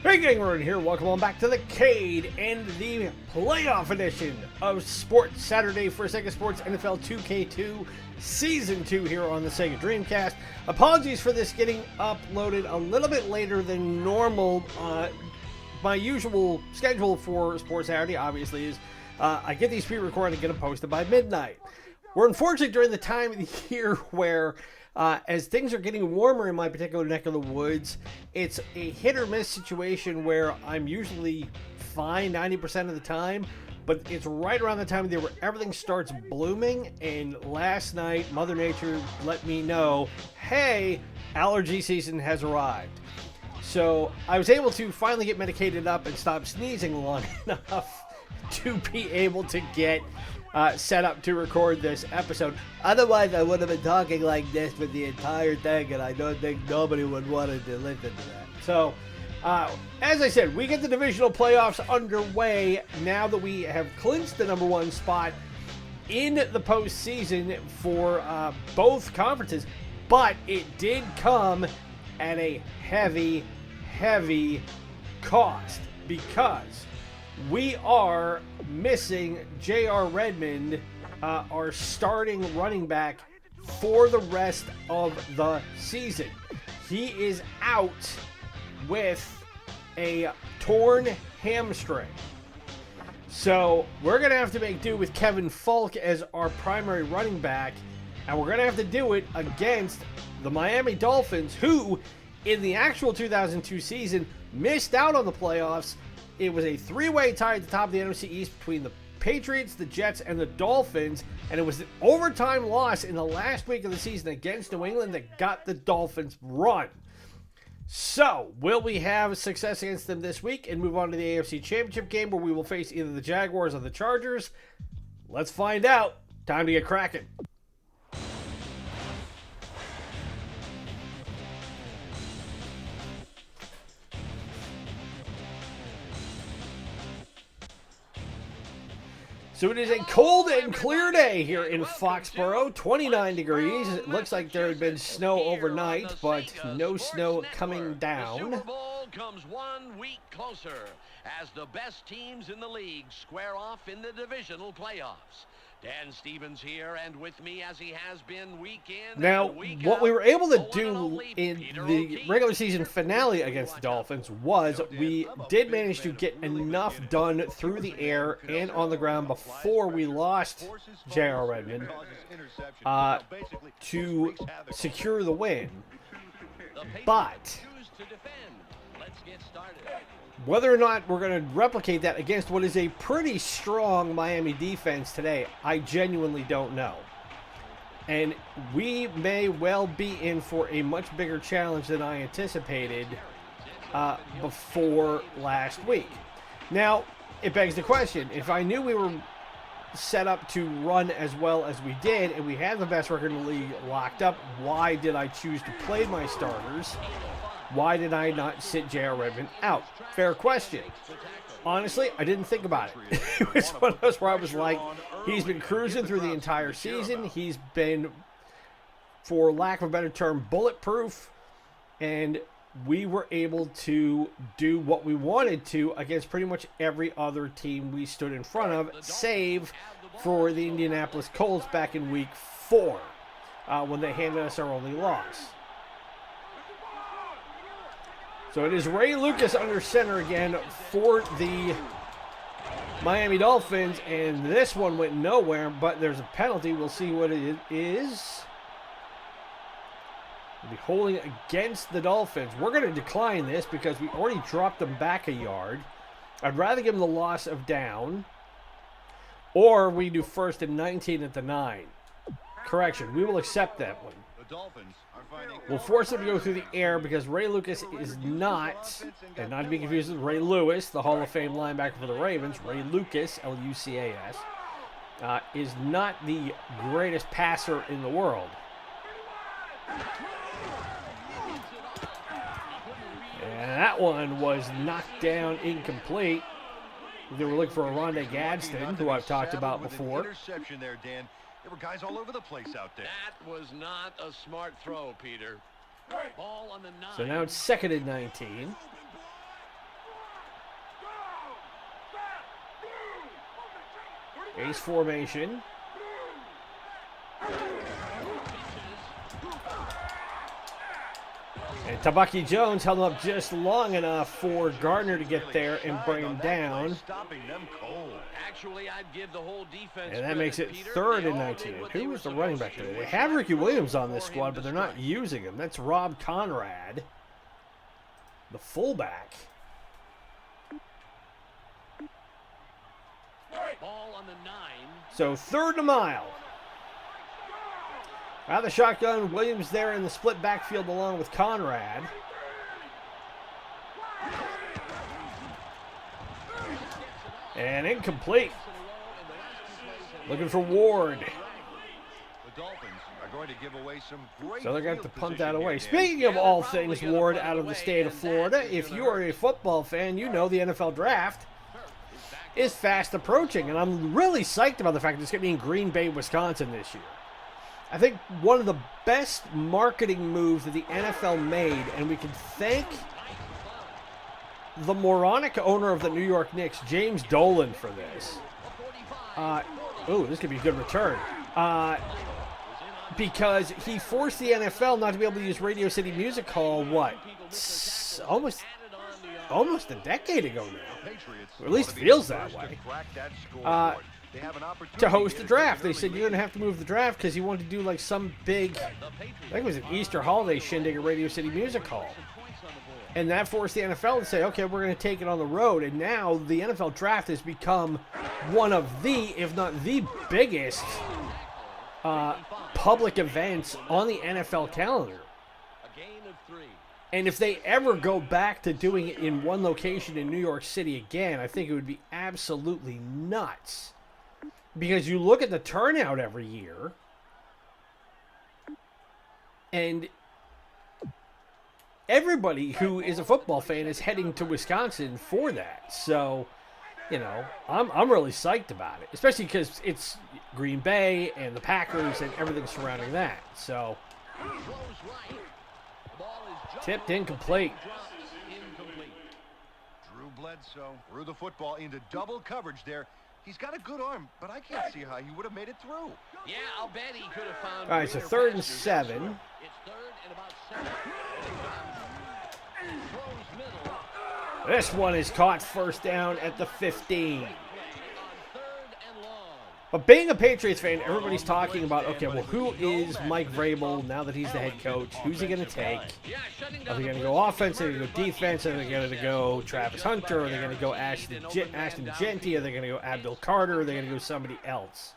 Hey gang, Redmond here. Welcome on back to the Cade and the playoff edition of Sports Saturday for Sega Sports NFL 2K2 Season 2 here on the Sega Dreamcast. Apologies for this getting uploaded a little bit later than normal. My usual schedule for Sports Saturday obviously is I get these pre-recorded and get them posted by midnight. We're unfortunately during the time of the year where as things are getting warmer in my particular neck of the woods, it's a hit or miss situation where I'm usually fine 90% of the time, but it's right around the time of the year where everything starts blooming, and last night Mother Nature let me know, hey, allergy season has arrived. So I was able to finally get medicated up and stop sneezing long enough to be able to get set up to record this episode. Otherwise, I would have been talking like this for the entire thing, and I don't think nobody would want to listen to that. So, as I said, we get the divisional playoffs underway now that we have clinched the number one spot in the postseason for both conferences, but it did come at a heavy, heavy cost because we are missing J.R. Redmond, our starting running back for the rest of the season. He is out with a torn hamstring. So we're going to have to make do with Kevin Faulk as our primary running back, and we're going to have to do it against the Miami Dolphins, who in the actual 2002 season missed out on the playoffs. It was a three-way tie at the top of the NFC East between the Patriots, the Jets, and the Dolphins, and it was an overtime loss in the last week of the season against New England that got the Dolphins run. So, will we have success against them this week and move on to the AFC Championship game where we will face either the Jaguars or the Chargers? Let's find out. Time to get cracking. So it is a cold and clear day here in Foxborough, 29 degrees. It looks like there had been snow overnight, but no snow coming down. The Super Bowl comes 1 week closer as the best teams in the league square off in the divisional playoffs. Dan Stevens here, and with me as he has been week in now, and week what out, we were able to the one and do only in Peter the O'Keefe. regular season finale against the Dolphins was we did manage to get enough done through the air and on the ground before we lost J.R. Redmond to secure the win. But Let's get started. whether or not we're going to replicate that against what is a pretty strong Miami defense today, I genuinely don't know. And we may well be in for a much bigger challenge than I anticipated before last week. Now, it begs the question, if I knew we were set up to run as well as we did, and we had the best record in the league locked up, why did I choose to play my starters? Why did I not sit J.R. Redmond out? Fair question. Honestly, I didn't think about it. It was one of those where I was like, he's been cruising through the entire season. He's been, for lack of a better term, bulletproof. And we were able to do what we wanted to against pretty much every other team we stood in front of, save for the Indianapolis Colts back in week 4, when they handed us our only loss. So it is Ray Lucas under center again for the Miami Dolphins, and this one went nowhere, but there's a penalty. We'll see what it is. We'll be holding against the Dolphins. We're going to decline this because we already dropped them back a yard. I'd rather give them the loss of down, or we do 1st and 19 at the 9. Correction, we will accept that one. We'll force him to go through the air because Ray Lucas is not, and not to be confused with Ray Lewis, the Hall of Fame linebacker for the Ravens. Ray Lucas, L-U-C-A-S, is not the greatest passer in the world. And that one was knocked down incomplete. They were looking for a Rondé Gadsden, who I've talked about before. Interception there, Dan. There were guys all over the place out there. That was not a smart throw, Peter. Ball on the 9. So now it's 2nd and 19. Ace formation. And Tabaki Jones held him up just long enough for Gardner to get there and bring him down. Actually, I'd give the whole defense, and that makes it 3rd and 19. Who was the running back today? They have Ricky Williams on this squad, but they're not using him. That's Rob Conrad, the fullback. Ball on the 9. So 3rd and a mile. Out of the shotgun, Williams there in the split backfield along with Conrad. And incomplete. Looking for Ward. The Dolphins are going to give away some great So they're going to have to field punt that position away. here, Dan. Speaking of all things Ward out of the state of Florida, if you are a football fan, you know the NFL draft is fast approaching. And I'm really psyched about the fact that it's going to be in Green Bay, Wisconsin this year. I think one of the best marketing moves that the NFL made, and we can thank the moronic owner of the New York Knicks, James Dolan, for this. This could be a good return. Because he forced the NFL not to be able to use Radio City Music Hall, almost a decade ago now. Or at least feels that way. To host the draft. They said you're going to have to move the draft because you want to do like some big, I think it was an Easter holiday shindig at Radio City Music Hall. And that forced the NFL to say, okay, we're going to take it on the road. And now the NFL draft has become one of the, if not the biggest public events on the NFL calendar. And if they ever go back to doing it in one location in New York City again, I think it would be absolutely nuts. Because you look at the turnout every year, and everybody who is a football fan is heading to Wisconsin for that. So, you know, I'm really psyched about it, especially because it's Green Bay and the Packers and everything surrounding that. So, tipped incomplete. Drew Bledsoe threw the football into double coverage there. He's got a good arm, but I can't see how he would have made it through. Yeah, I'll bet he could have found. All right, so 3rd and 7. It's 3rd and about 7. Throws middle. This one is caught first down at the 15. But being a Patriots fan, everybody's talking about, okay, well, who is Mike Vrabel now that he's the head coach? Who's he going to take? Are they going to go offense? Are they going to go defense? Are they going to go Travis Hunter? Are they going to go Ashton Genty? Are they going to go Abdul Carter? Are they going to go somebody else?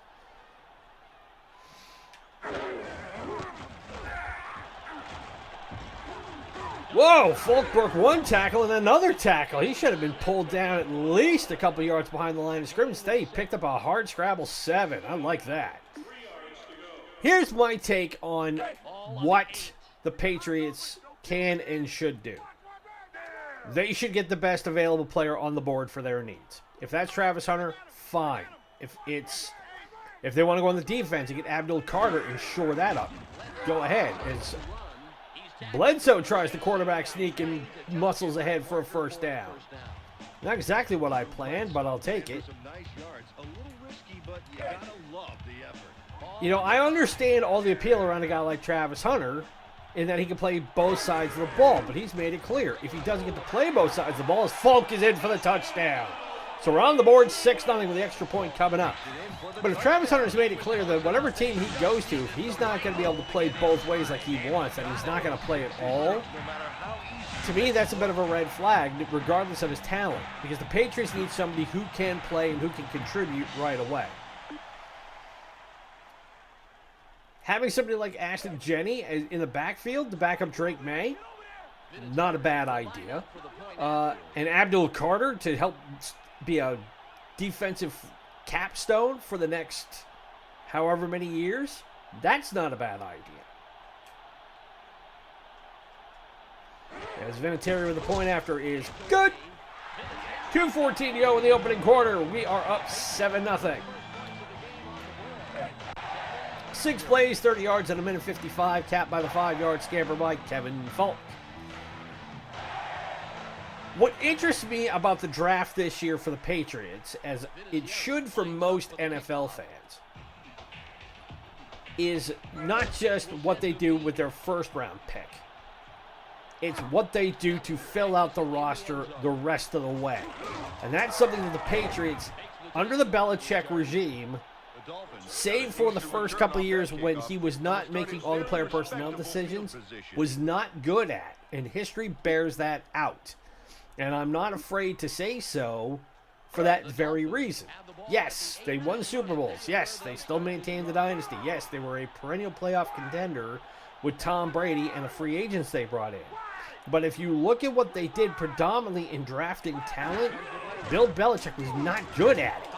Whoa, Faulk broke one tackle and another tackle. He should have been pulled down at least a couple yards behind the line of scrimmage. He picked up a hard scrabble 7. I like that. Here's my take on what the Patriots can and should do. They should get the best available player on the board for their needs. If that's Travis Hunter, fine. If they want to go on the defense and get Abdul Carter and shore that up, go ahead. As Bledsoe tries the quarterback sneak and muscles ahead for a first down. Not exactly what I planned, but I'll take it. You know, I understand all the appeal around a guy like Travis Hunter in that he can play both sides of the ball, but he's made it clear if he doesn't get to play both sides of the ball, Faulk is in for the touchdown. So we're on the board 6-0 with the extra point coming up. But if Travis Hunter's made it clear that whatever team he goes to, if he's not going to be able to play both ways like he wants, and he's not going to play at all, to me that's a bit of a red flag, regardless of his talent. Because the Patriots need somebody who can play and who can contribute right away. Having somebody like Ashton Genty in the backfield to back up Drake May, not a bad idea. And Abdul Carter to help be a defensive capstone for the next however many years, that's not a bad idea. As Vinatieri with the point after is good. 2:14 to go in the opening quarter. We are up 7-0. 6 plays, 30 yards in a minute 55, capped by the 5-yard scamper by Kevin Faulk. What interests me about the draft this year for the Patriots, as it should for most NFL fans, is not just what they do with their first-round pick. It's what they do to fill out the roster the rest of the way. And that's something that the Patriots, under the Belichick regime, save for the first couple of years when he was not making all the player personnel decisions, was not good at. And history bears that out. And I'm not afraid to say so for that very reason. Yes, they won Super Bowls. Yes, they still maintained the dynasty. Yes, they were a perennial playoff contender with Tom Brady and the free agents they brought in. But if you look at what they did predominantly in drafting talent, Bill Belichick was not good at it.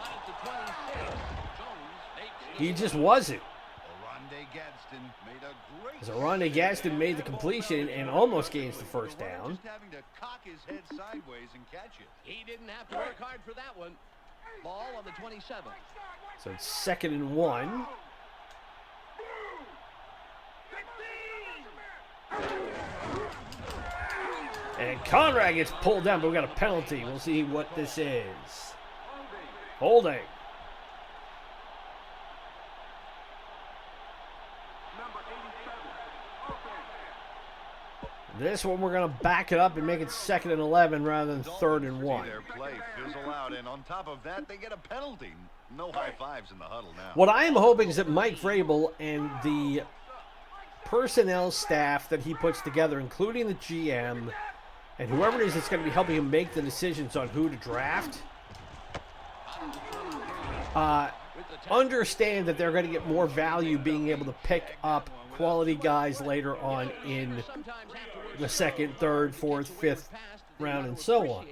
He just wasn't. As Oronde Gaston made the completion and almost gains the first down. He didn't have to work hard for that one. Ball on the 27. So it's 2nd and 1. And Conrad gets pulled down, but we got a penalty. We'll see what this is. Holding. This one we're going to back it up and make it 2nd and 11 rather than 3rd and 1. Their play fizzle out, and on top of that, they get a penalty. No high fives in the huddle now. What I am hoping is that Mike Vrabel and the personnel staff that he puts together, including the GM and whoever it is that's going to be helping him make the decisions on who to draft, understand that they're going to get more value being able to pick up quality guys later on in the 2nd, 3rd, 4th, 5th round and so on.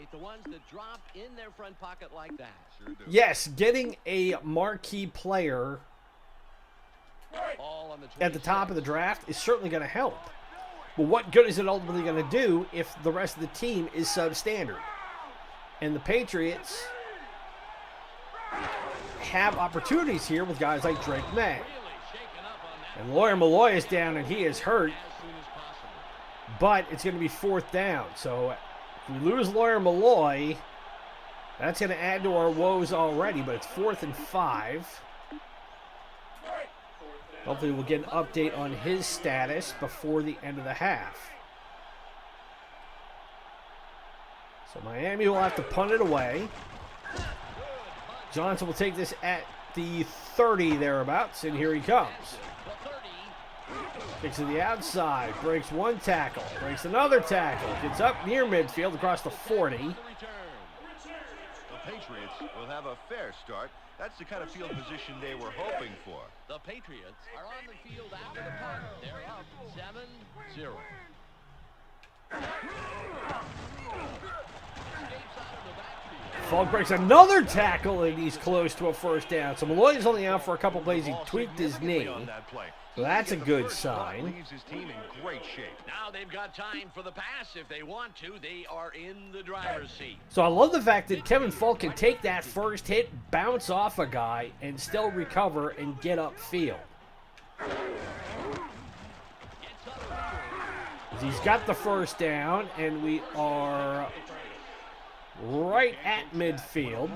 Yes, getting a marquee player at the top of the draft is certainly going to help. But what good is it ultimately going to do if the rest of the team is substandard? And the Patriots have opportunities here with guys like Drake May. And Lawyer Malloy is down and he is hurt. But it's going to be 4th down. So if we lose Lawyer Malloy, that's going to add to our woes already. But it's 4th and 5. Hopefully we'll get an update on his status before the end of the half. So Miami will have to punt it away. Johnson will take this at the 30 thereabouts, and here he comes. Kicks to the outside, breaks one tackle, breaks another tackle, gets up near midfield across the 40. The Patriots will have a fair start. That's the kind of field position they were hoping for. The Patriots are on the field after the punt. They're up 7-0. Faulk breaks another tackle, and he's close to a 1st down. So Malloy is only out for a couple plays. He tweaked his knee. So that's a good sign. Now they've got time for the pass if they want to. They are in the driver's seat. So I love the fact that Kevin Faulk can take that first hit, bounce off a guy, and still recover and get upfield. He's got the 1st down, and we are right at midfield.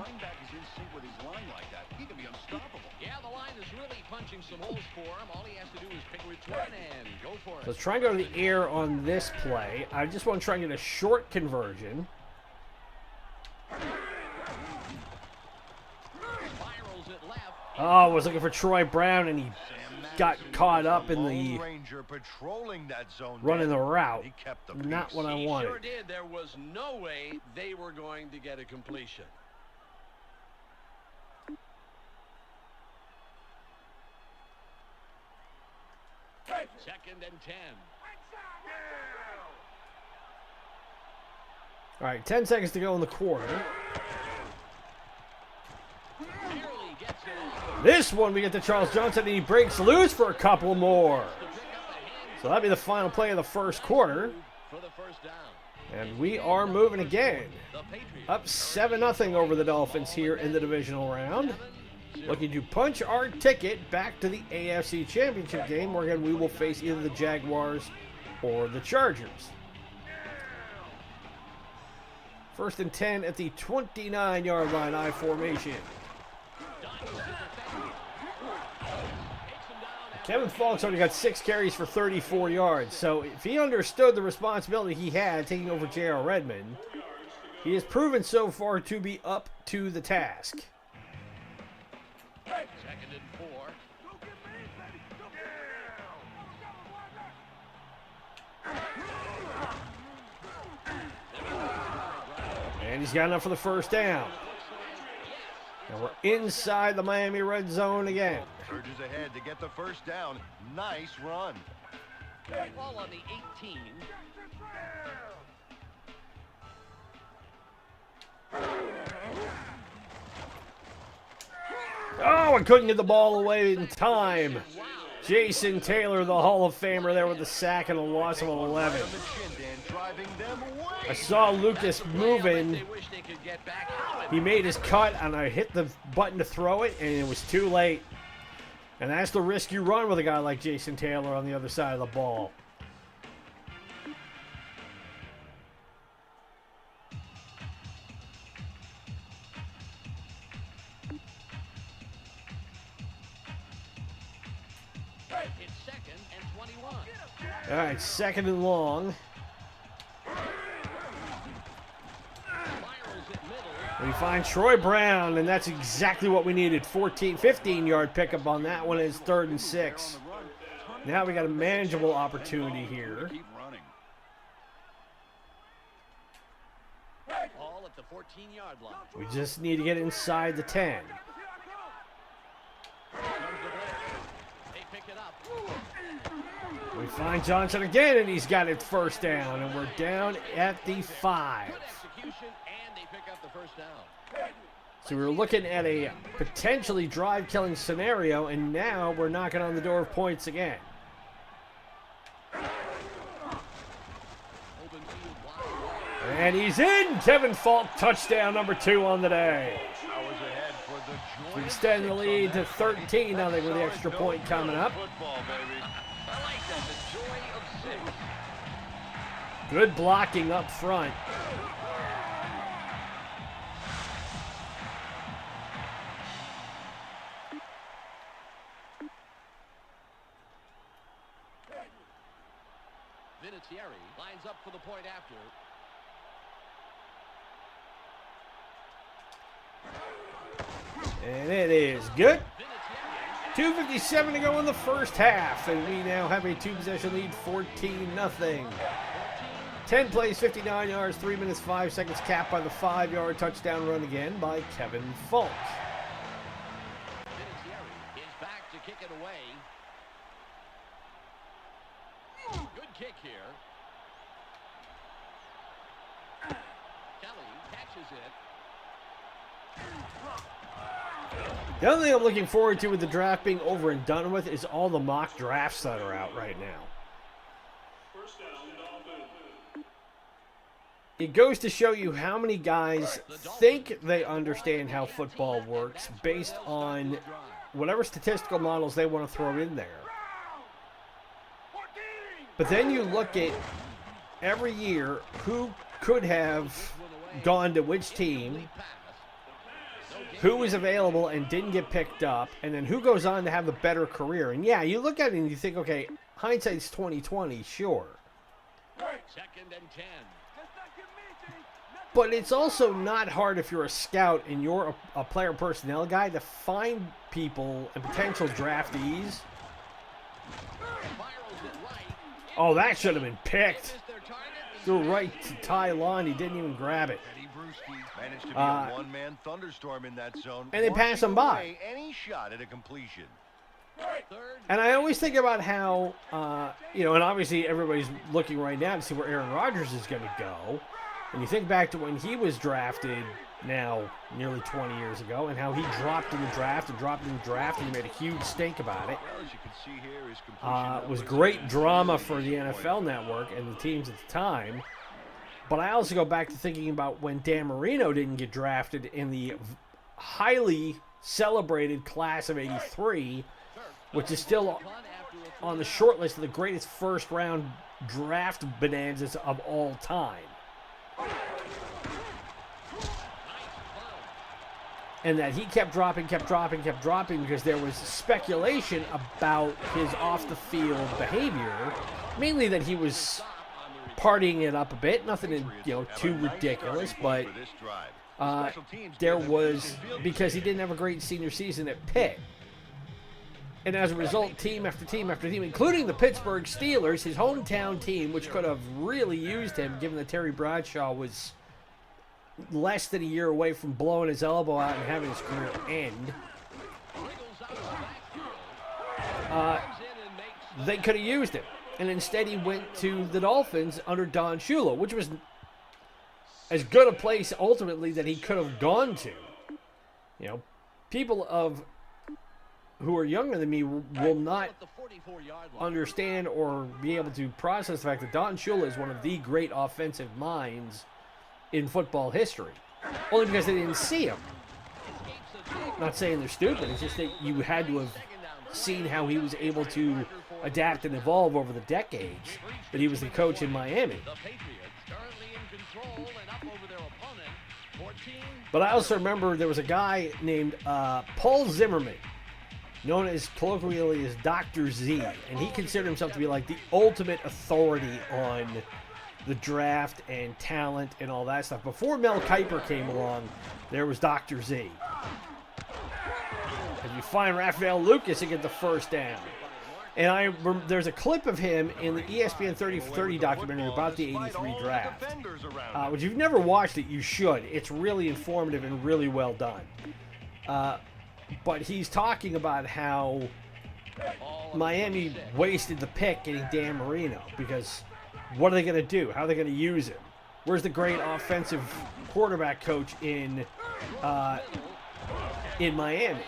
Yeah, the line is really punching some holes for him. All he has to do is pick return and go for it. So let's try and go to the air on this play. I just want to try and get a short conversion. Oh, I was looking for Troy Brown, and he got caught up in the running the route. Not what I wanted. He sure did. There was no way they were going to get a completion. Second and 10. All right, 10 seconds to go in the quarter. This one we get to Charles Johnson, and he breaks loose for a couple more. So that'll be the final play of the 1st quarter. And we are moving again. Up 7-0 over the Dolphins here in the divisional round. Looking to punch our ticket back to the AFC Championship game, where again we will face either the Jaguars or the Chargers. First and 10 at the 29-yard line, I formation. Kevin Faulk's only got 6 carries for 34 yards, so if he understood the responsibility he had taking over J.R. Redmond, he has proven so far to be up to the task. Second and 4. And he's got enough for the first down. And we're inside the Miami red zone again. Surges ahead to get the first down. Nice run. Ball on the 18. Oh, I couldn't get the ball away in time. Jason Taylor, the Hall of Famer, there with the sack and a loss of 11. I saw Lucas moving. He made his cut, and I hit the button to throw it, and it was too late. And that's the risk you run with a guy like Jason Taylor on the other side of the ball. It's second and 21. All right, second and long. We find Troy Brown, and that's exactly what we needed. 15-yard pickup on that one. It's 3rd and 6. Now we got a manageable opportunity here. Ball at the 14-yard line. We just need to get inside the 10. They pick it up. We find Johnson again, and he's got it first down, and we're down at the 5. Good execution, and they pick up the first down. So we were looking at a potentially drive-killing scenario, and now we're knocking on the door of points again. And he's in! Kevin Faulk, touchdown number 2 on the day. We extend the lead to 13, I think, with the extra point coming up. Good blocking up front. Vinatieri lines up for the point after. And it is good. 2:57 to go in the first half, and we now have a 2-possession lead, 14-0. 10 plays, 59 yards, 3 minutes, 5 seconds, capped by the 5-yard touchdown run again by Kevin Faulk. Vinatieri is back to kick it away. Good kick here. Kelly catches it. The other thing I'm looking forward to with the draft being over and done with is all the mock drafts that are out right now. It goes to show you how many guys think they understand how football works based on whatever statistical models they want to throw in there. But then you look at every year who could have gone to which team, who was available and didn't get picked up, and then who goes on to have the better career. And yeah, you look at it and you think, okay, hindsight's 20/20, sure. Second and 10. But it's also not hard if you're a scout and you're a player personnel guy to find people and potential draftees. Oh, that should have been picked. Threw right to Ty Lund. He didn't even grab it. Managed to be a one-man thunderstorm in that zone. And they pass him by. Any shot at a completion. And I always think about how, and obviously everybody's looking right now to see where Aaron Rodgers is going to go. And you think back to when he was drafted now nearly 20 years ago and how he dropped in the draft and he made a huge stink about it. Well, as you can see here, his completion It was great drama for the NFL Network and the teams at the time. But I also go back to thinking about when Dan Marino didn't get drafted in the highly celebrated class of '83, which is still on the short list of the greatest first-round draft bonanzas of all time. and that he kept dropping because there was speculation about his off-the-field behavior, mainly that he was partying it up a bit, nothing too ridiculous, but there was, because he didn't have a great senior season at Pitt. And as a result, team after team after team, including the Pittsburgh Steelers, his hometown team, which could have really used him, given that Terry Bradshaw was less than a year away from blowing his elbow out and having his career end. They could have used him. And instead he went to the Dolphins under Don Shula, which was as good a place ultimately that he could have gone to. People who are younger than me will not understand or be able to process the fact that Don Shula is one of the great offensive minds in football history. Only because they didn't see him. Not saying they're stupid, it's just that you had to have seen how he was able to adapt and evolve over the decades that he was the coach in Miami. But I also remember there was a guy named Paul Zimmerman, known as colloquially as Dr. Z, and he considered himself to be like the ultimate authority on the draft and talent and all that stuff. Before Mel Kiper came along, there was Dr. Z. And you find Raphael Lucas to get the first down. And there's a clip of him in the ESPN 30 for 30 documentary about the 83 draft. Which if you've never watched it, you should. It's really informative and really well done. But he's talking about how Miami wasted the pick getting Dan Marino, because what are they going to do? How are they going to use him? Where's the great offensive quarterback coach in Miami?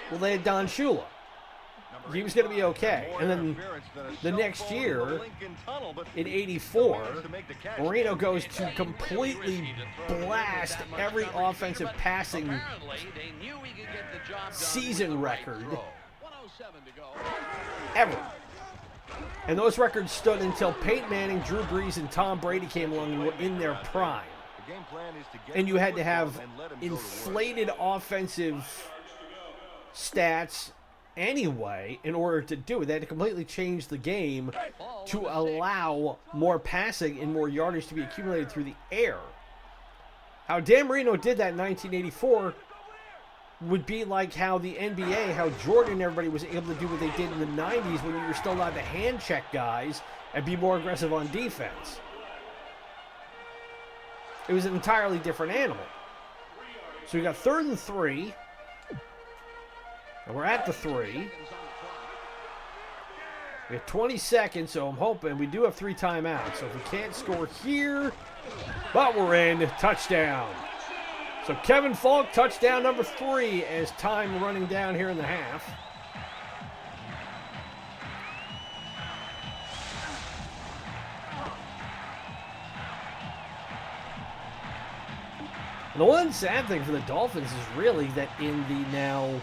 Well, they had Don Shula. He was going to be okay. And then the next year, in '84, Marino goes to completely blast every offensive passing season record ever. And those records stood until Peyton Manning, Drew Brees, and Tom Brady came along and were in their prime. And you had to have inflated offensive stats anyway in order to do it. They had to completely change the game to allow more passing and more yardage to be accumulated through the air. How Dan Marino did that in 1984 would be like how the NBA, how Jordan and everybody was able to do what they did in the 90s when you were still allowed to hand check guys and be more aggressive on defense. It was an entirely different animal. So we got 3rd and 3. And we're at the 3. We have 20 seconds, so I'm hoping we do have 3 timeouts. So if we can't score here, but we're in. Touchdown. So Kevin Faulk, touchdown number 3 as time running down here in the half. And the one sad thing for the Dolphins is really that in the now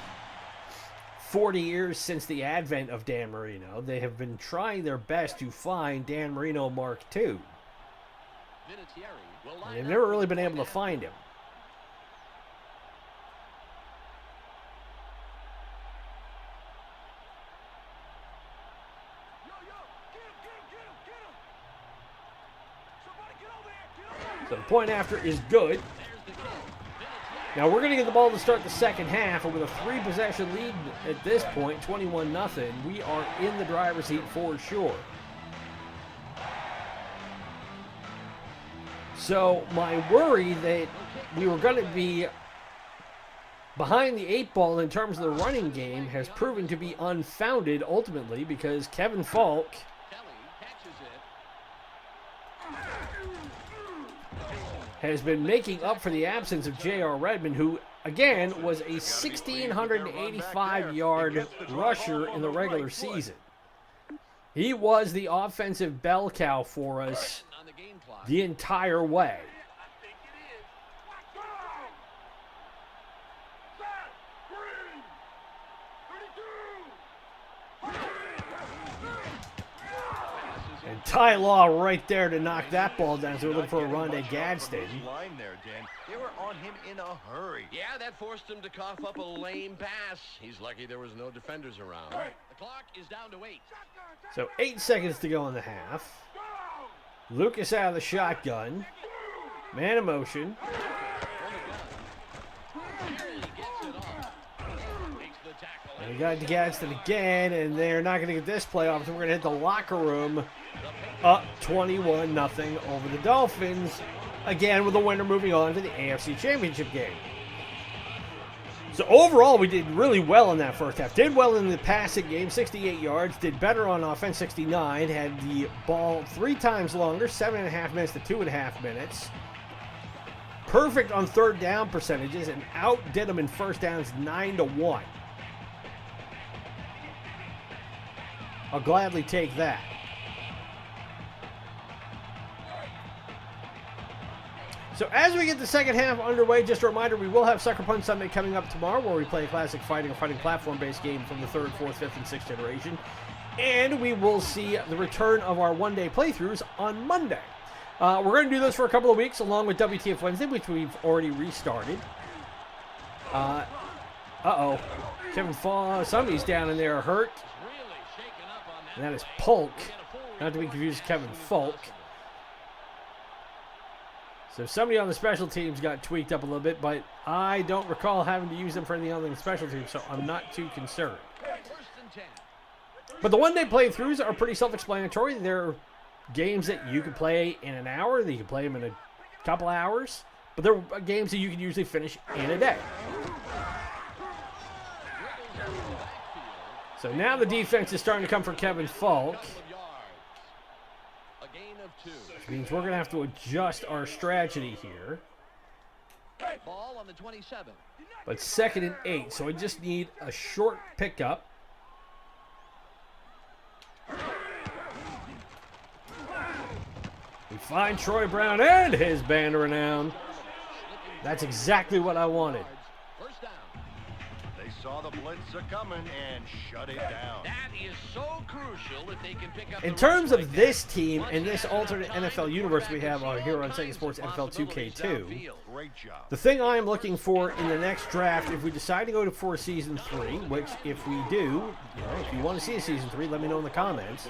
40 years since the advent of Dan Marino, they have been trying their best to find Dan Marino Mark II. And they've never really been able to find him. So the point after is good. Now we're going to get the ball to start the second half, and with a 3-possession lead at this point, 21-0, we are in the driver's seat for sure. So my worry that we were going to be behind the 8 ball in terms of the running game has proven to be unfounded ultimately, because Kevin Faulk has been making up for the absence of J.R. Redmond, who, again, was a 1,685-yard rusher in the regular season. He was the offensive bell cow for us the entire way. And Ty Law right there to knock that ball down. So we're looking for a Rondé Gadsden. Line there, Dan. They were on him in a hurry. Yeah, that forced him to cough up a lame pass. He's lucky there was no defenders around. The clock is down to 8. So 8 seconds to go in the half. Lucas out of the shotgun. Man in motion. And we got the Gadsden again, and they're not going to get this play off, so we're going to hit the locker room up 21-0 over the Dolphins. Again, with the winner moving on to the AFC Championship game. So overall, we did really well in that first half. Did well in the passing game, 68 yards. Did better on offense, 69. Had the ball 3 times longer, 7.5 minutes to 2.5 minutes. Perfect on third down percentages, and outdid them in first downs 9-1. I'll gladly take that. So as we get the second half underway, just a reminder, we will have Sucker Punch Sunday coming up tomorrow, where we play a classic fighting platform-based game from the 3rd, 4th, 5th, and 6th generation. And we will see the return of our one-day playthroughs on Monday. We're going to do those for a couple of weeks, along with WTF Wednesday, which we've already restarted. Uh-oh. Kevin Faulk, somebody's down in there hurt. And that is Polk, not to be confused with Kevin Faulk. So somebody on the special teams got tweaked up a little bit, but I don't recall having to use them for anything other than special teams, so I'm not too concerned. But the one-day playthroughs are pretty self-explanatory. They're games that you can play in an hour, that you can play them in a couple hours, but they're games that you can usually finish in a day. So now the defense is starting to come for Kevin Faulk. Which means we're going to have to adjust our strategy here. Ball on the 27. But 2nd and 8, so I just need a short pickup. We find Troy Brown and his band renown. That's exactly what I wanted. Saw the blitz coming and shut it down. That is so crucial if they can pick up. In terms of this team and this alternate NFL universe we have here on Sega Sports NFL 2K2, the thing I am looking for in the next draft, if we decide to go for Season 3, which if we do, if you want to see a Season 3, let me know in the comments.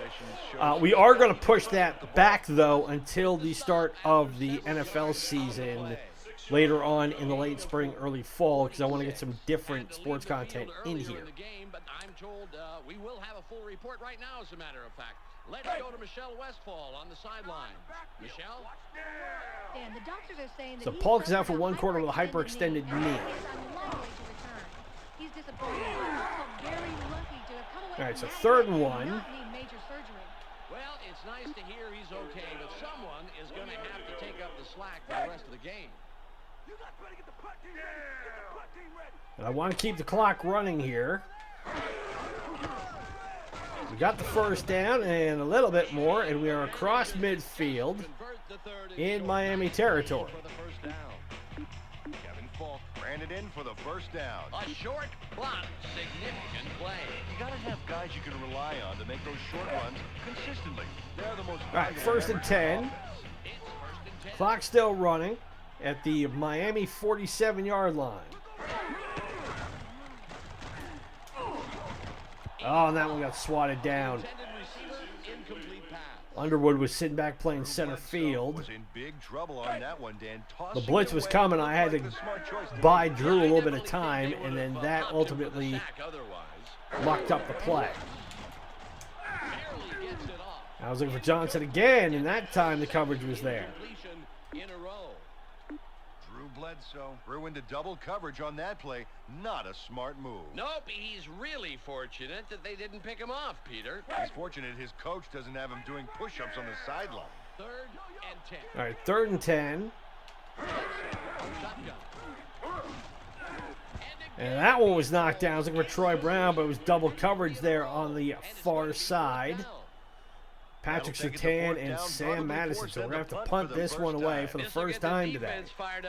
We are going to push that back, though, until the start of the NFL season later on in the late spring, early fall, because I want to get some different sports content in here. But I'm told we will have a full report right now, as a matter of fact. Let's go to Michelle Westfall on the sideline. Michelle? Dan, the doctors are saying that So Polk is out for 1 quarter with a hyperextended knee. He's disappointed. Very lucky to have come away. All right, so 3rd and 1. Well, it's nice to hear he's okay, but someone is going to have to take up the slack for the rest of the game. And I want to keep the clock running here. We got the first down and a little bit more, and we are across midfield in Miami territory. Kevin Faulk ran it in for the first down. A short block, significant play. You got to have guys you can rely on to make those short runs consistently. They're the most. All right, 1st and 10. Clock still running at the Miami 47-yard line. Oh, and that one got swatted down. Underwood was sitting back playing center field. Was in big trouble on that one, Dan. The blitz was coming. I had to buy Drew a little bit of time, and then that ultimately mucked up the play. I was looking for Johnson again, and that time the coverage was there. Drew Bledsoe threw into double coverage on that play. Not a smart move. Nope, he's really fortunate that they didn't pick him off, Peter. He's fortunate his coach doesn't have him doing push-ups on the sideline. 3rd and 10. All right, 3rd and 10. And that one was knocked down. I was looking for Troy Brown, but it was double coverage there on the far side. Patrick Surtain and Sam Madison. So we're going to have to punt this one away for the first time today. But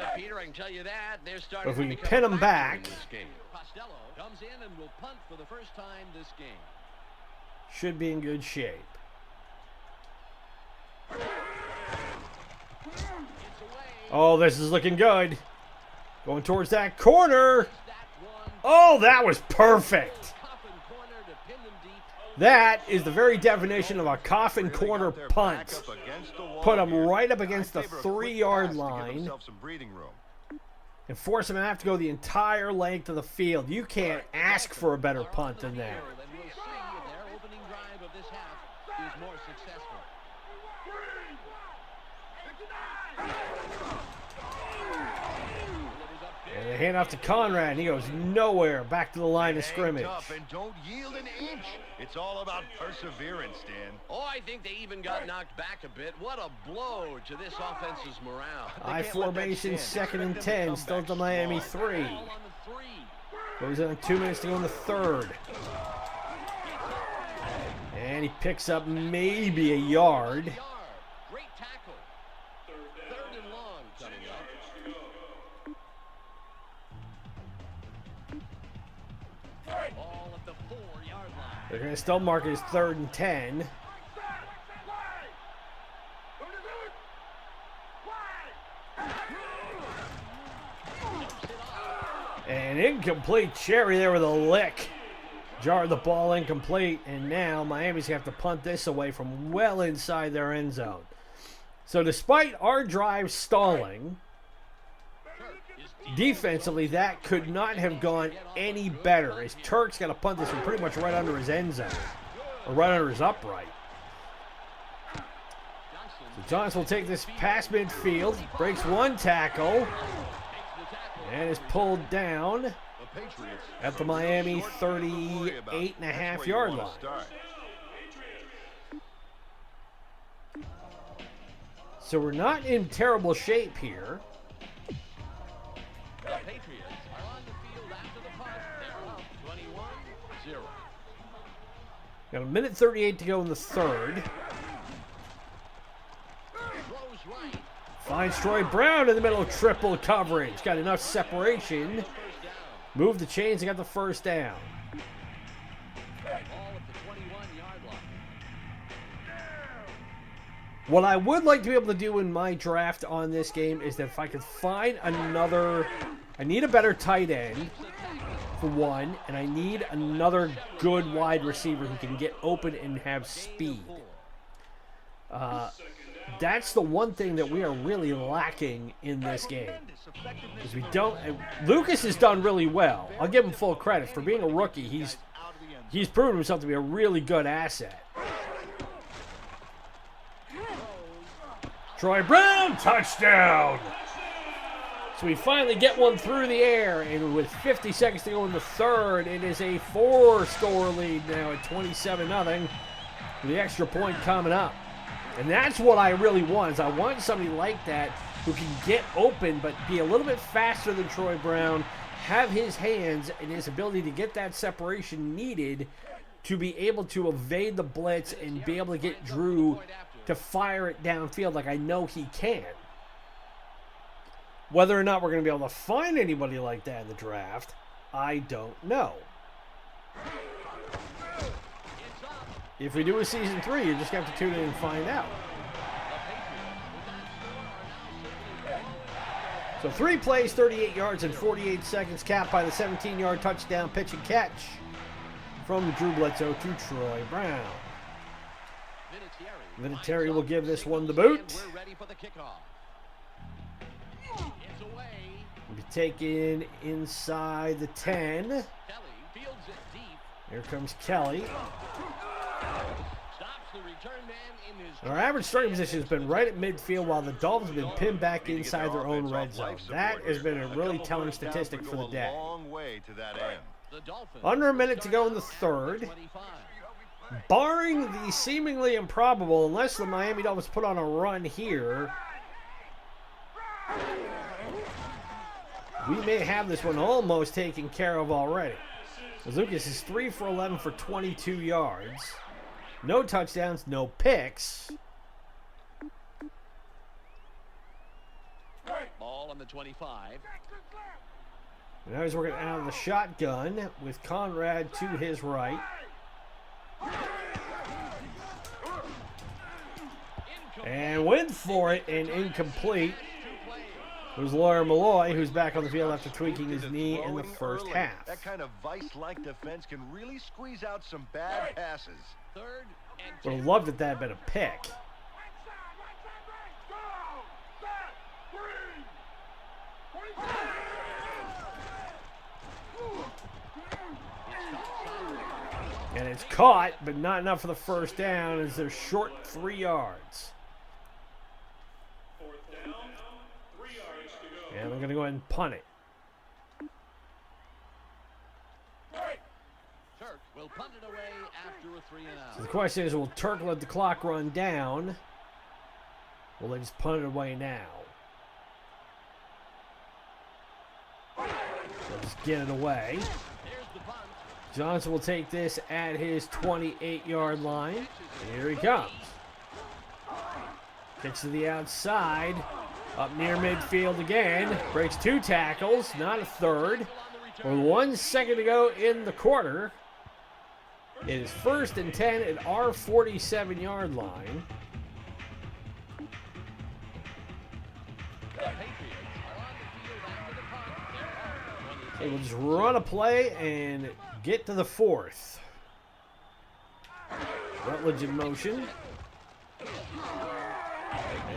if we can pin them back, comes in and will punt for the first time this game. Should be in good shape. Oh, this is looking good. Going towards that corner. Oh, that was perfect. That is the very definition of a coffin corner punt. Put him right up against the 3-yard line and force him to have to go the entire length of the field. You can't ask for a better punt than that. And they hand off to Conrad, and he goes nowhere. Back to the line of scrimmage. And don't yield an inch. It's all about perseverance, Dan. Oh, I think they even got knocked back a bit. What a blow to this offense's morale. I formation, 2nd and 10, still at the Miami 3. Goes on 2 minutes to go in the 3rd. And he picks up maybe a yard. Great tackle. 3rd and long coming up. All at the 4-yard line. They're going to still mark it as 3rd and 10. And incomplete. Cherry there with a lick. Jarred the ball incomplete, and now Miami's going to have to punt this away from well inside their end zone. So despite our drive stalling, defensively that could not have gone any better, as Turk's got to punt this from pretty much right under his end zone, or right under his upright. So Johnson will take this past midfield, breaks one tackle, and is pulled down at the Miami 38.5-yard line. So we're not in terrible shape here. The Patriots are on the field after the punt. They're up 21-0. Got a minute 38 to go in the 3rd. Throws right. Finds Troy Brown in the middle of triple coverage. Got enough separation. Moved the chains and got the first down. Ball at the 21-yard line. What I would like to be able to do in my draft on this game is that if I could find another... I need a better tight end, for one, and I need another good wide receiver who can get open and have speed. That's the one thing that we are really lacking in this game. Because we don't... Lucas has done really well. I'll give him full credit. For being a rookie, he's proven himself to be a really good asset. Troy Brown, touchdown! So we finally get one through the air, and with 50 seconds to go in the 3rd, it is a 4-score lead now at 27-0, with the extra point coming up. And that's what I really want, is I want somebody like that who can get open but be a little bit faster than Troy Brown, have his hands and his ability to get that separation needed to be able to evade the blitz and be able to get Drew to fire it downfield like I know he can. Whether or not we're going to be able to find anybody like that in the draft, I don't know. If we do a season 3, you just have to tune in and find out. So 3 plays, 38 yards in 48 seconds, capped by the 17-yard touchdown pitch and catch from Drew Bledsoe to Troy Brown. Vinatieri will give this one the boot. We're ready for the kickoff. It's away. Will be taken inside the 10. Kelly fields it deep. Here comes Kelly. Stops the return man in his... Our average starting position has been right at midfield while the Dolphins have been pinned back inside their own red zone. That has been a really telling statistic for the day. Under a minute to go in the 3rd. Barring the seemingly improbable, unless the Miami Dolphins put on a run here, we may have this one almost taken care of already. Lucas is 3 for 11 for 22 yards. No touchdowns, no picks. Ball on the 25. Now he's working out of the shotgun with Conrad to his right. And went for it and incomplete. It was Lawyer Malloy, who's back on the field after tweaking his knee in the first half. That kind of vice-like defense can really squeeze out some bad passes. Would have loved it that had been a pick. And it's caught, but not enough for the first down as they're short 3 yards. And they're going to go ahead and punt it. Turk will punt it away after a 3-and-out. So the question is, will Turk let the clock run down? Will they just punt it away now? They'll just get it away. Here's the punt. Johnson will take this at his 28-yard line. Here he comes. Kicks to the outside. Up near midfield again. Breaks 2 tackles, not a third. With 1 second to go in the quarter. It is 1st and 10 at our 47-yard line. They will just run a play and get to the 4th. Rutledge in motion.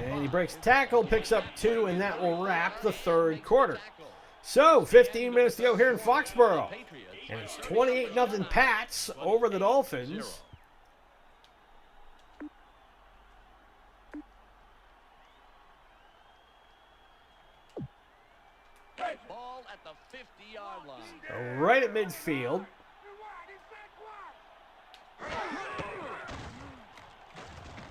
And he breaks tackle, picks up 2, and that will wrap the 3rd quarter. So, 15 minutes to go here in Foxborough. And it's 28-0 Pats over the Dolphins. Ball at the 50-yard line. Right at midfield.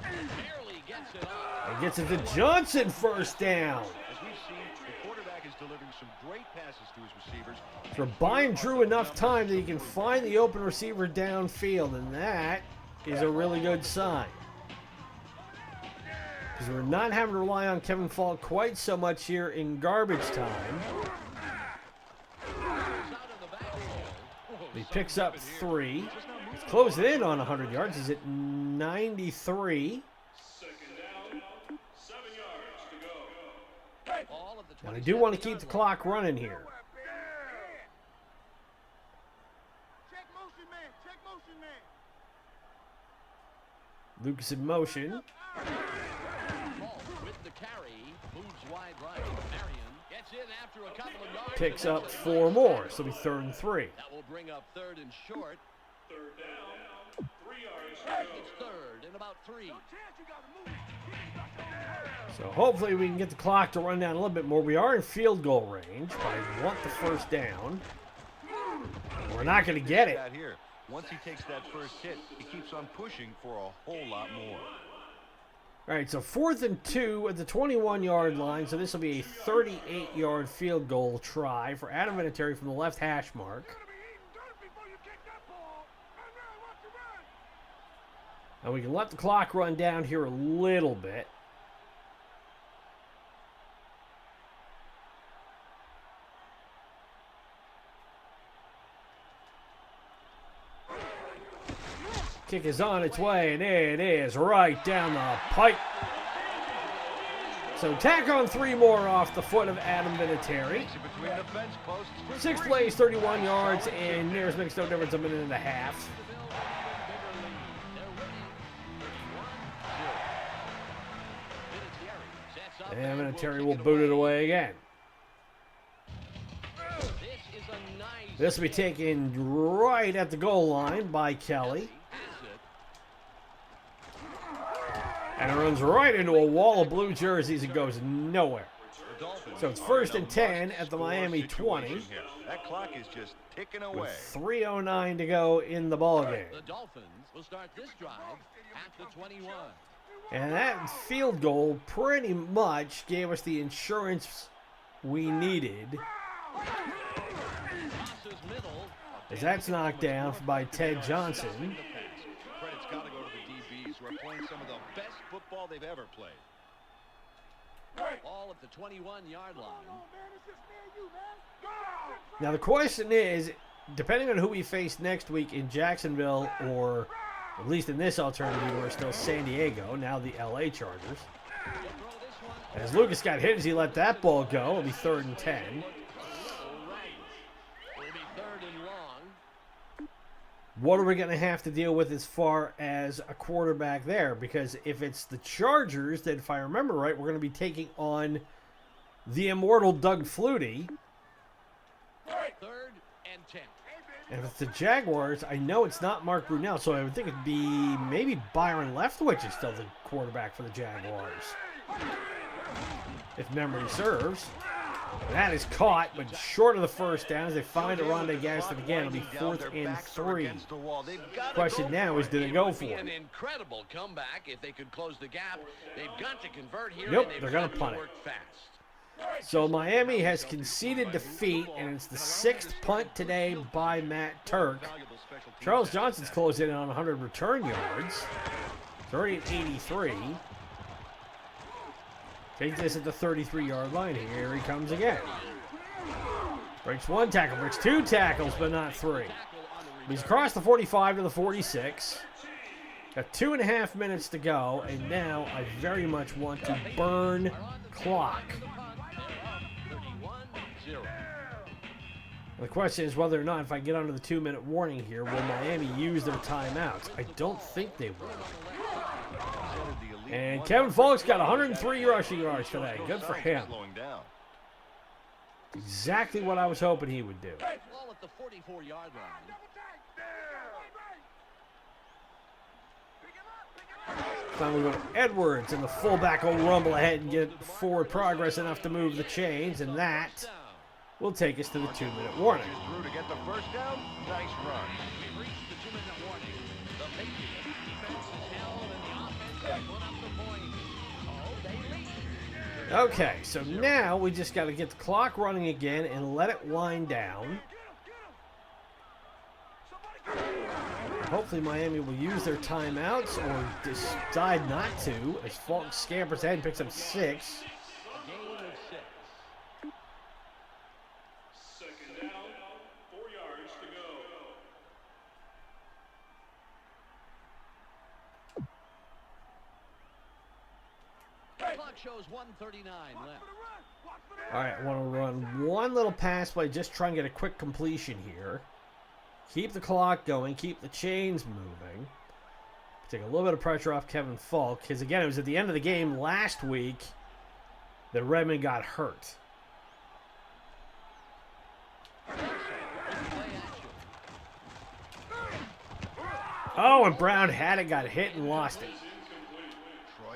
Barely gets it off. And gets it to Johnson, first down. As we've seen, the quarterback is delivering some great passes to his receivers. So buying Drew enough time that he can find the open receiver downfield, and that is a really good sign. Because we're not having to rely on Kevin Faulk quite so much here in garbage time. He picks up 3. He's closing in on 100 yards. He's at 93. And I do want to keep the clock running here. Lucas in motion. With the carry, moves wide right. Marion gets in after a couple of yards. Picks up 4 more, so it'll be 3rd and 3. That will bring up 3rd and short. 3rd down, 3 yards. It's 3rd and about 3. So hopefully we can get the clock to run down a little bit more. We are in field goal range, but I want the first down. We're not going to get it. Here. Once he takes that first hit, he keeps on pushing for a whole lot more. All right, so 4th and 2 at the 21-yard line. So this will be a 38-yard field goal try for Adam Vinatieri from the left hash mark. And we can let the clock run down here a little bit. Kick is on its way, and it is right down the pipe. So tack on 3 more off the foot of Adam Vinatieri. 6 plays, 31 yards, and nearest makes no difference, a minute and a half. And Vinatieri will boot it away again. This will be taken right at the goal line by Kelly. And it runs right into a wall of blue jerseys and goes nowhere. So it's 1st and 10 at the Miami 20. That clock is just ticking away. With 3:09 to go in the ballgame. The Dolphins will start this drive at the 21. And that field goal pretty much gave us the insurance we needed. As that's knocked down by Ted Johnson. Credit's got to go to the DBs who are playing some of the best football they've ever played. All at the 21-yard line. Now the question is, depending on who we face next week in Jacksonville or At least in this alternative universe, still San Diego, now the LA Chargers. As Lucas got hit as he let that ball go, it'll be 3rd and 10. What are we going to have to deal with as far as a quarterback there? Because if it's the Chargers, then if I remember right, we're going to be taking on the immortal Doug Flutie. 3rd and 10. And if it's the Jaguars, I know it's not Mark Brunell, so I would think it'd be maybe Byron Leftwich is still the quarterback for the Jaguars, if memory serves. That is caught, but short of the first down as they find Aronde Gaston again. It'll be 4th and 3. Question now is, do they go for it? An incredible comeback if they could close the gap. They've got to convert here. Nope, and they're going to punt it. So Miami has conceded defeat, and it's the 6th punt today by Matt Turk. Charles Johnson's closed in on 100 return yards. It's already at 83. Take this at the 33-yard line. Here he comes again. Breaks 1 tackle, breaks 2 tackles, but not 3. He's across the 45 to the 46. Got 2.5 minutes to go, and now I very much want to burn clock. The question is whether or not, if I get under the 2-minute warning here, will Miami use their timeouts? I don't think they will. And Kevin Faulk's got 103 rushing yards today. Good for him. Exactly what I was hoping he would do. Ball at the 44-yard line. Now we go to Edwards, and the fullback will rumble ahead and get forward progress enough to move the chains, and that will take us to the 2-minute warning. Drew to get the first down. Nice run. We've reached the 2-minute warning. The Patriots defense is held, and the offense put up the points. Oh, they lead. Okay, so now we just got to get the clock running again and let it wind down. Hopefully Miami will use their timeouts or decide not to, as Faulk scampers ahead and picks up 6. Gain of 6. Second down, 4 yards to go. The clock shows 1:39 left. All right, I want to run one little pass play, just try and get a quick completion here. Keep the clock going, keep the chains moving. Take a little bit of pressure off Kevin Faulk, because again, it was at the end of the game last week that Redmond got hurt. Oh, and Brown had it, got hit, and lost it.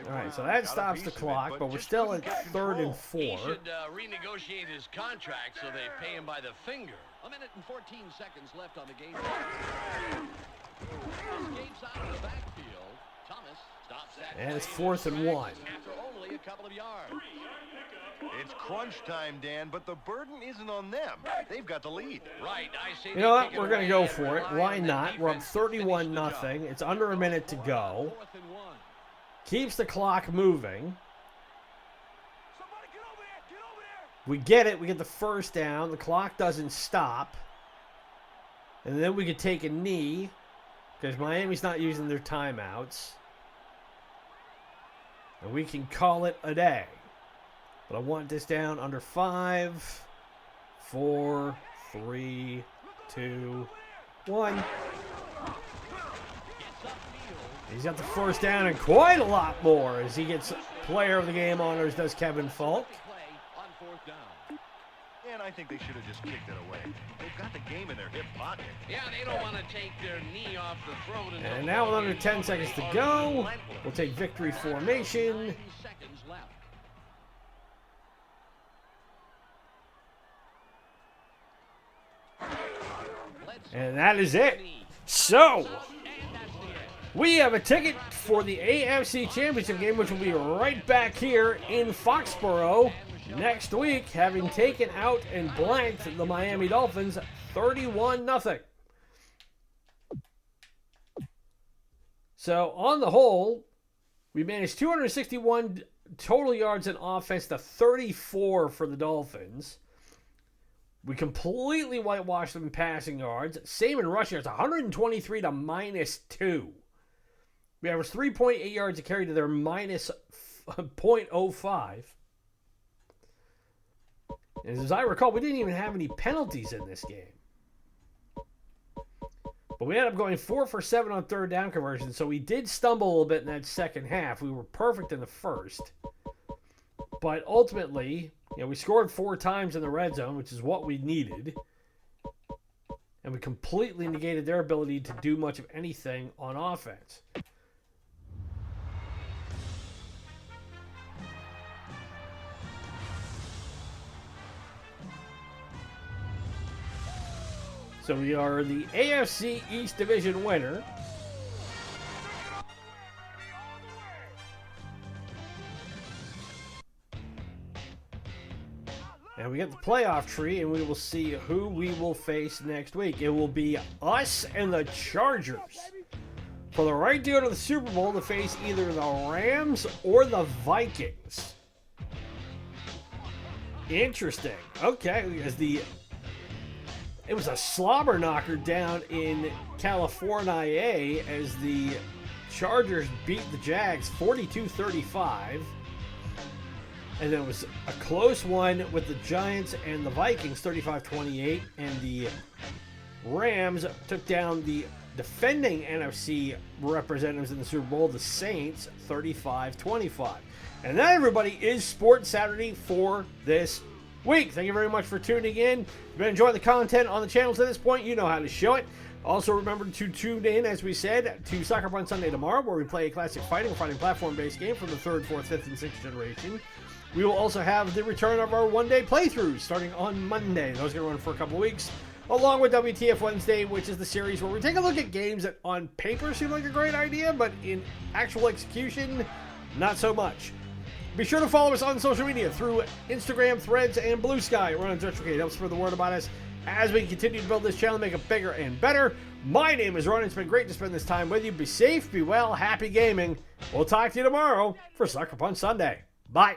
All right, so that stops the clock, but we're still at 3rd and 4. He should renegotiate his contract so they pay him by the finger. 1 minute and 14 seconds left on the game. Escapes out of the backfield. Thomas stops that. And it's 4th and 1. After only a couple of yards. It's crunch time, Dan, but the burden isn't on them. They've got the lead. Right, I see. You know what? We're going to go for it. Why not? We're up 31-0. It's under a minute to go. 4th and 1. Keeps the clock moving. We get it. We get the first down. The clock doesn't stop. And then we could take a knee because Miami's not using their timeouts. And we can call it a day. But I want this down under 5, 4, 3, 2, 1. He's got the first down and quite a lot more as he gets player of the game honors, does Kevin Faulk. And I think they should have just kicked it away. They've got the game in their hip pocket. Yeah, they don't want to take their knee off the throat. And now with under 10 seconds to go, we'll take victory formation. 9 seconds left. And that is it. So, we have a ticket for the AFC Championship game, which will be right back here in Foxborough next week, having taken out and blanked the Miami Dolphins 31-0. So, on the whole, we managed 261 total yards in offense to 34 for the Dolphins. We completely whitewashed them in passing yards. Same in rushing yards, 123 to -2. We averaged 3.8 yards a carry to their minus 0.05. And as I recall, we didn't even have any penalties in this game. But we ended up going 4 for 7 on third down conversion, so we did stumble a little bit in that second half. We were perfect in the first. But ultimately, we scored 4 times in the red zone, which is what we needed. And we completely negated their ability to do much of anything on offense. So we are the AFC East Division winner. And we get the playoff tree, and we will see who we will face next week. It will be us and the Chargers for the right to go to the Super Bowl to face either the Rams or the Vikings. Interesting. Okay, because it was a slobber knocker down in California as the Chargers beat the Jags 42-35. And then it was a close one with the Giants and the Vikings 35-28. And the Rams took down the defending NFC representatives in the Super Bowl, the Saints, 35-25. And that, everybody, is Sports Saturday for this week. Thank you very much for tuning in. If you've been enjoying the content on the channel to this point, you know how to show it. Also, remember to tune in, as we said, to Soccer Punch Sunday tomorrow, where we play a classic fighting platform-based game from the 3rd, 4th, 5th, and 6th generation. We will also have the return of our one-day playthroughs starting on Monday. Those are going to run for a couple weeks, along with WTF Wednesday, which is the series where we take a look at games that on paper seem like a great idea, but in actual execution, not so much. Be sure to follow us on social media through Instagram, Threads, and Blue Sky. Run on Retro. It helps spread the word about us as we continue to build this channel, make it bigger and better. My name is Ron. It's been great to spend this time with you. Be safe, be well, happy gaming. We'll talk to you tomorrow for Sucker Punch Sunday. Bye.